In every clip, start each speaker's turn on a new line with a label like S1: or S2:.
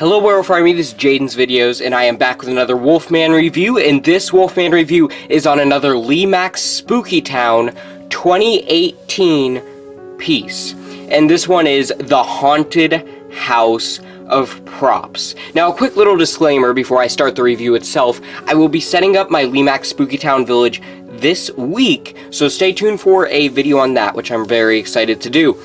S1: Hello Werewolf Army, this is Jaden's Videos, and I am back with another Wolfman review, and this Wolfman review is on another Lemax Spooky Town 2018 piece. And this one is The Haunted House of Props. Now, a quick little disclaimer before I start the review itself. I will be setting up my Lemax Spooky Town village this week, so stay tuned for a video on that, which I'm very excited to do.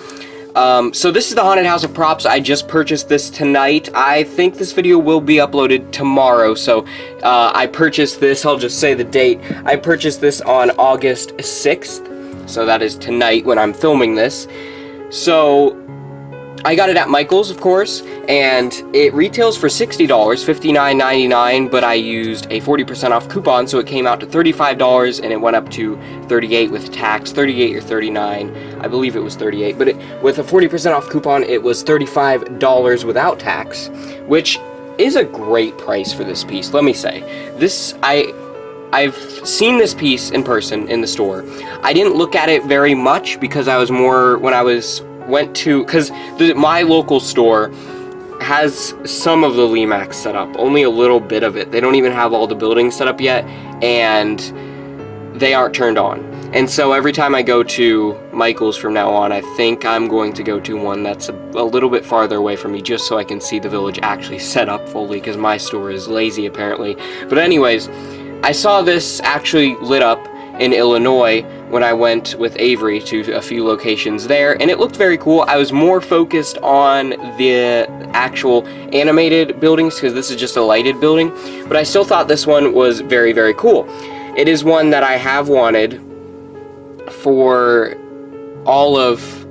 S1: So this is the Haunted House of Props. I just purchased this tonight. I think this video will be uploaded tomorrow, so I purchased this, I'll just say the date. I purchased this on August 6th, so that is tonight when I'm filming this. So I got it at Michael's, of course, and it retails for $60, $59.99, but I used a 40% off coupon, so it came out to $35, and it went up to $38 with tax, $38 or $39, I believe it was $38, but with a 40% off coupon, it was $35 without tax, which is a great price for this piece, let me say. I've seen this piece in person in the store. I didn't look at it very much because I was more, when I went to, because my local store has some of the Lemax set up, only a little bit of it. They don't even have all the buildings set up yet, and they aren't turned on. And so every time I go to Michael's from now on, I think I'm going to go to one that's a little bit farther away from me, just so I can see the village actually set up fully, because my store is lazy apparently. But anyways, I saw this actually lit up in Illinois when I went with Avery to a few locations there, and it looked very cool. I was more focused on the actual animated buildings because this is just a lighted building, but I still thought this one was very, very cool. It is one that I have wanted for all of,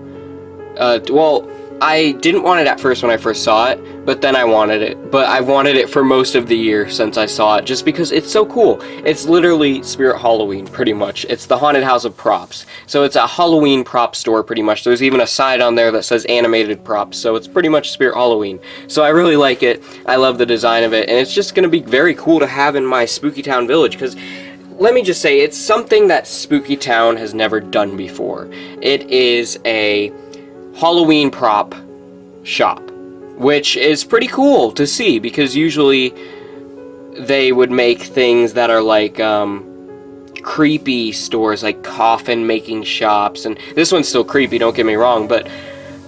S1: well, I didn't want it at first when I first saw it, but then I wanted it. But I wanted it for most of the year since I saw it, just because it's so cool. It's literally Spirit Halloween, pretty much. It's the Haunted House of Props. So it's a Halloween prop store, pretty much. There's even a side on there that says animated props, so it's pretty much Spirit Halloween. So I really like it. I love the design of it, and it's just going to be very cool to have in my Spooky Town village, because let me just say, it's something that Spooky Town has never done before. It is a Halloween prop shop, which is pretty cool to see, because usually they would make things that are like creepy stores, like coffin making shops, and this one's still creepy, don't get me wrong, but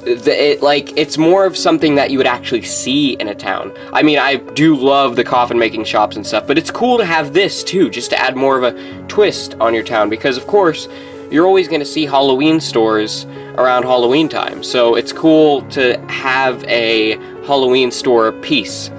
S1: it's more of something that you would actually see in a town. I mean, I do love the coffin making shops and stuff, but it's cool to have this too, just to add more of a twist on your town, because of course you're always going to see Halloween stores around Halloween time, so it's cool to have a Halloween store piece.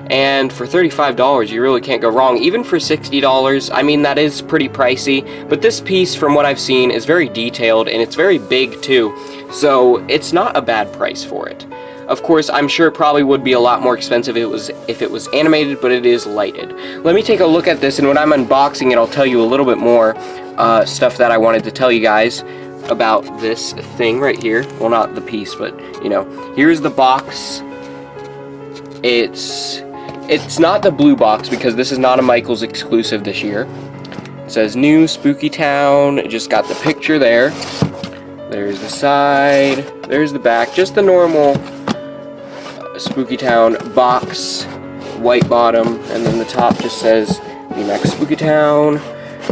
S1: And for $35, you really can't go wrong. Even for $60, I mean, that is pretty pricey, but this piece, from what I've seen, is very detailed, and it's very big too, so it's not a bad price for it. Of course, I'm sure it probably would be a lot more expensive if it was animated, but it is lighted. Let me take a look at this, and when I'm unboxing it, I'll tell you a little bit more stuff that I wanted to tell you guys about this thing right here. Well, not the piece, but, you know, here's the box. It's not the blue box, because this is not a Michael's exclusive this year. It says New Spooky Town. It just got the picture there. There's the side. There's the back. Just the normal Spooky Town box, white bottom, and then the top just says Lemax Spooky Town.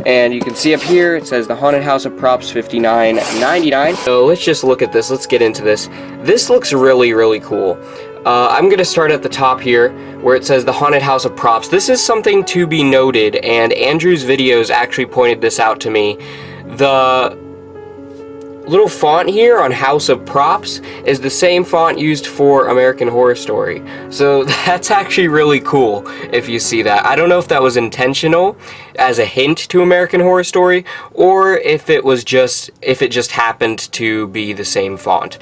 S1: And you can see up here it says the Haunted House of Props $59.99. So let's just look at this. Let's get into this. This looks really, really cool. I'm going to start at the top here where it says the Haunted House of Props. This is something to be noted, and Andrew's videos actually pointed this out to me. The little font here on House of Props is the same font used for American Horror Story. So that's actually really cool if you see that. I don't know if that was intentional as a hint to American Horror Story, or if it just happened to be the same font.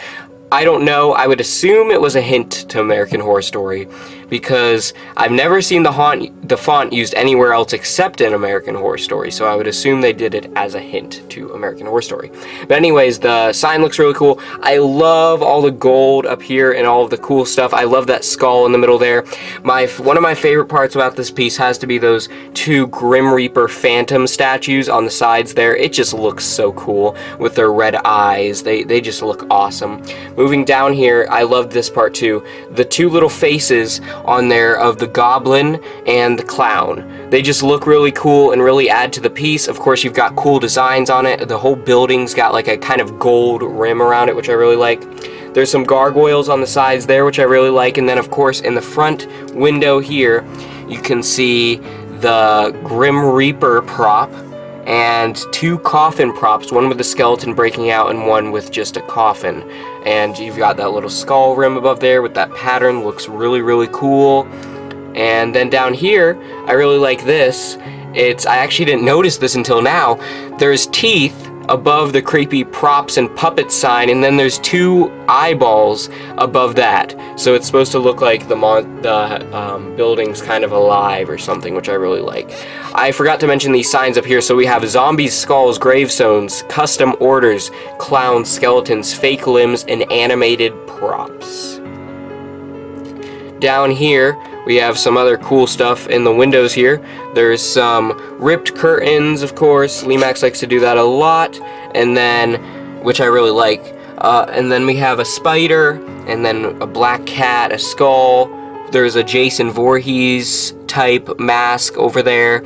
S1: I don't know. I would assume it was a hint to American Horror Story, because I've never seen the font used anywhere else except in American Horror Story, so I would assume they did it as a hint to American Horror Story. But anyways, the sign looks really cool. I love all the gold up here and all of the cool stuff. I love that skull in the middle there. One of my favorite parts about this piece has to be those two Grim Reaper Phantom statues on the sides there. It just looks so cool with their red eyes. They just look awesome. Moving down here, I love this part too. The two little faces on there of the goblin and the clown. They just look really cool and really add to the piece. Of course, you've got cool designs on it. The whole building's got like a kind of gold rim around it, which I really like. There's some gargoyles on the sides there, which I really like. And then, of course, in the front window here, you can see the Grim Reaper prop and 2 coffin props, one with the skeleton breaking out and one with just a coffin. And you've got that little skull rim above there with that pattern. Looks really, really cool. And then down here, I really like this. I actually didn't notice this until now. There's teeth above the creepy props and puppets sign, and then there's 2 eyeballs above that. So it's supposed to look like the building's kind of alive or something, which I really like. I forgot to mention these signs up here. So we have zombies, skulls, gravestones, custom orders, clowns, skeletons, fake limbs, and animated props. Down here, we have some other cool stuff in the windows here. There's some ripped curtains, of course. Lemax likes to do that a lot, and then, which I really like. And then we have a spider, and then a black cat, a skull. There's a Jason Voorhees type mask over there,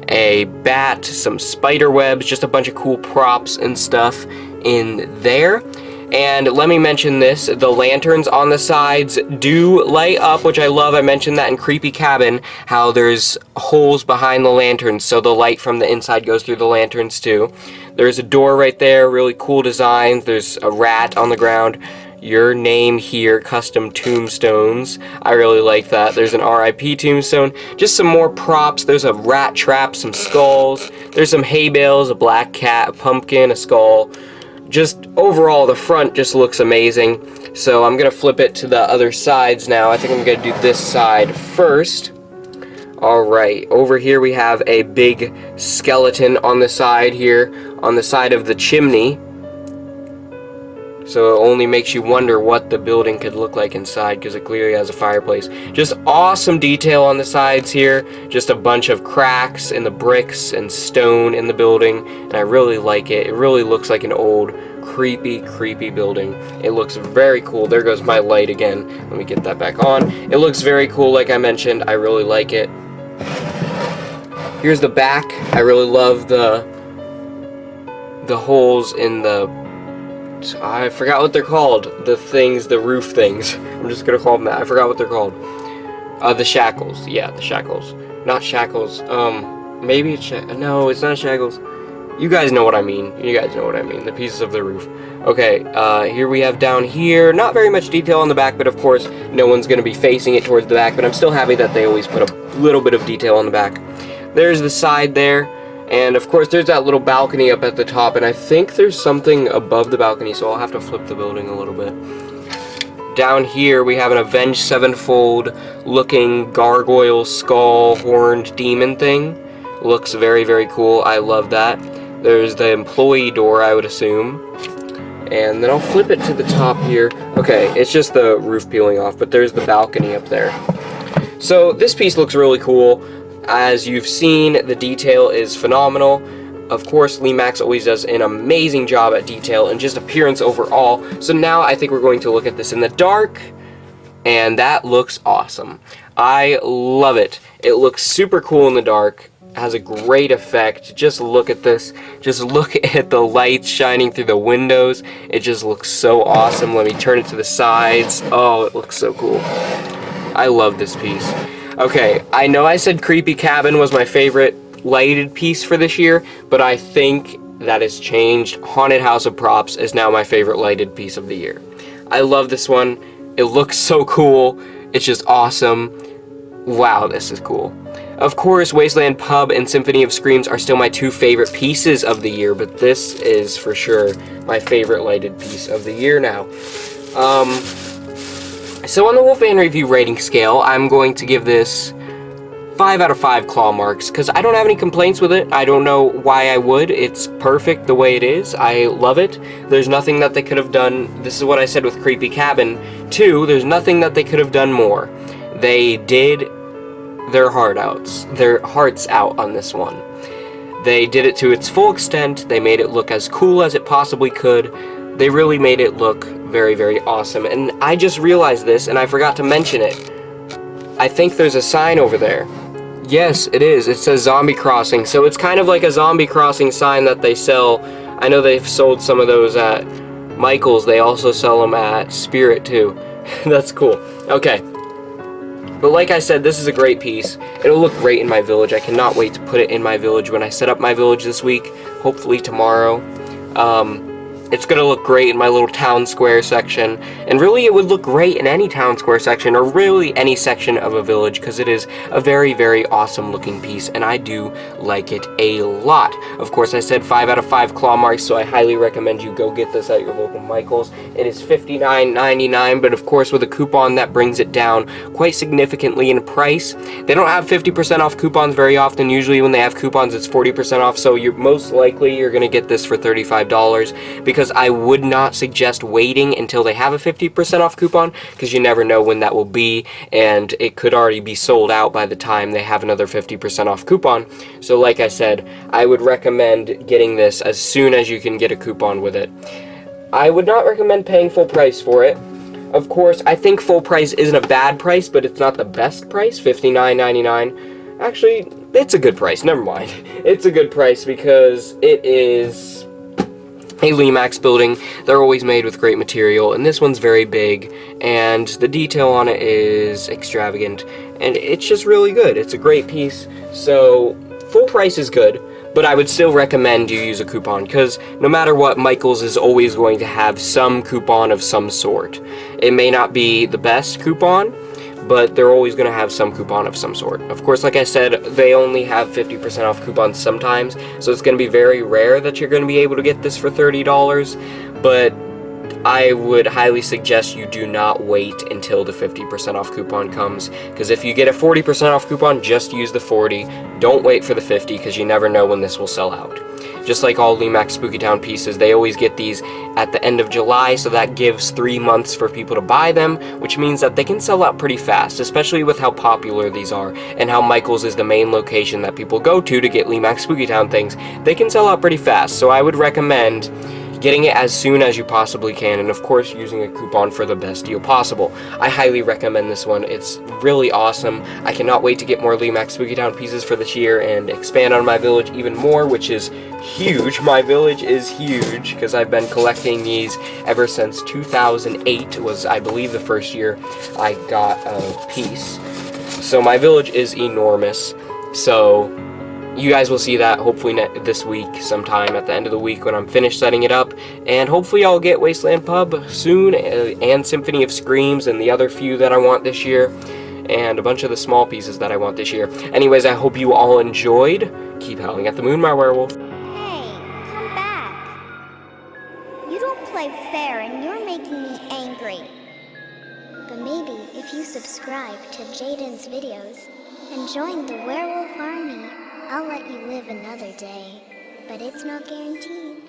S1: a bat, some spider webs, just a bunch of cool props and stuff in there. And let me mention this, the lanterns on the sides do light up, which I love. I mentioned that in Creepy Cabin, how there's holes behind the lanterns, so the light from the inside goes through the lanterns too. There's a door right there, really cool designs. There's a rat on the ground. Your name here, custom tombstones. I really like that. There's an RIP tombstone. Just some more props. There's a rat trap, some skulls. There's some hay bales, a black cat, a pumpkin, a skull. Just overall, the front just looks amazing. So I'm gonna flip it to the other sides now. I think I'm gonna do this side first. Alright, over here we have a big skeleton on the side here, on the side of the chimney. So it only makes you wonder what the building could look like inside, because it clearly has a fireplace. Just awesome detail on the sides here. Just a bunch of cracks in the bricks and stone in the building, and I really like it. It really looks like an old, creepy, creepy building. It looks very cool. There goes my light again. Let me get that back on. It looks very cool, like I mentioned. I really like it. Here's the back. I really love the holes in the... I forgot what they're called. The things, the roof things. I'm just gonna call them that. I forgot what they're called. The shackles. Yeah, the shackles. Not shackles. Maybe it's no, it's not shackles. You guys know what I mean. You guys know what I mean. The pieces of the roof. Okay, here we have down here. Not very much detail on the back, but of course, no one's gonna be facing it towards the back. But I'm still happy that they always put a little bit of detail on the back. There's the side there. And of course there's that little balcony up at the top, and I think there's something above the balcony, so I'll have to flip the building a little bit. Down here we have an Avenged Sevenfold looking gargoyle skull horned demon thing. Looks very, very cool. I love that. There's the employee door, I would assume. And then I'll flip it to the top here. Okay, it's just the roof peeling off, but there's the balcony up there. So this piece looks really cool. As you've seen, the detail is phenomenal. Of course, Lemax always does an amazing job at detail and just appearance overall. So now I think we're going to look at this in the dark, and that looks awesome. I love it. It looks super cool in the dark. Has a great effect. Just look at this. Just look at the lights shining through the windows. It just looks so awesome. Let me turn it to the sides. Oh, it looks so cool. I love this piece. Okay, I know I said Creepy Cabin was my favorite lighted piece for this year, but I think that has changed. Haunted House of Props is now my favorite lighted piece of the year. I love this one. It looks so cool. It's just awesome. Wow, this is cool. Of course, Wasteland Pub and Symphony of Screams are still my 2 favorite pieces of the year, but this is for sure my favorite lighted piece of the year now. So on the Wolfman review rating scale, I'm going to give this 5 out of 5 claw marks, because I don't have any complaints with it. I don't know why I would. It's perfect the way it is. I love it. There's nothing that they could have done. This is what I said with Creepy Cabin 2. There's nothing that they could have done more. They did their hearts out on this one. They did it to its full extent. They made it look as cool as it possibly could. They really made it look very, very awesome. And I just realized this, and I forgot to mention it. I think there's a sign over there. Yes, it is. It says Zombie Crossing. So it's kind of like a Zombie Crossing sign that they sell. I know they've sold some of those at Michael's. They also sell them at Spirit too. That's cool. Okay. But like I said, this is a great piece. It'll look great in my village. I cannot wait to put it in my village when I set up my village this week. Hopefully tomorrow. It's going to look great in my little town square section, and really it would look great in any town square section, or really any section of a village, because it is a very, very awesome looking piece, and I do like it a lot. Of course, I said 5 out of 5 claw marks, so I highly recommend you go get this at your local Michael's. It is $59.99, but of course with a coupon that brings it down quite significantly in price. They don't have 50% off coupons very often. Usually when they have coupons, it's 40% off, so you're most likely you're going to get this for $35, because I would not suggest waiting until they have a 50% off coupon, because you never know when that will be, and it could already be sold out by the time they have another 50% off coupon. So like I said, I would recommend getting this as soon as you can get a coupon with it. I would not recommend paying full price for it. Of course, I think full price isn't a bad price, but it's not the best price, $59.99. Actually, it's a good price, never mind. It's a good price because it is a Lemax building. They're always made with great material, and this one's very big, and the detail on it is extravagant, and it's just really good. It's a great piece, so full price is good, but I would still recommend you use a coupon, because no matter what, Michael's is always going to have some coupon of some sort. It may not be the best coupon, but they're always going to have some coupon of some sort. Of course, like I said, they only have 50% off coupons sometimes, so it's going to be very rare that you're going to be able to get this for $30, but I would highly suggest you do not wait until the 50% off coupon comes, because if you get a 40% off coupon, just use the 40. Don't wait for the 50, because you never know when this will sell out. Just like all Lemax Spooky Town pieces, they always get these at the end of July, so that gives 3 months for people to buy them, which means that they can sell out pretty fast, especially with how popular these are, and how Michael's is the main location that people go to get Lemax Spooky Town things. They can sell out pretty fast, so I would recommend getting it as soon as you possibly can, and of course using a coupon for the best deal possible. I highly recommend this one. It's really awesome. I cannot wait to get more Lemax Spooky Town pieces for this year and expand on my village even more, which is huge. My village is huge, because I've been collecting these ever since 2008 was, I believe, the first year I got a piece. So my village is enormous. So you guys will see that hopefully this week sometime at the end of the week when I'm finished setting it up, and hopefully I'll get Wasteland Pub soon, and Symphony of Screams, and the other few that I want this year, and a bunch of the small pieces that I want this year. Anyways, I hope you all enjoyed. Keep howling at the moon, my werewolf.
S2: Hey, come back. You don't play fair and you're making me angry. But maybe if you subscribe to Jaden's videos and join the werewolf army, I'll let you live another day, but it's not guaranteed.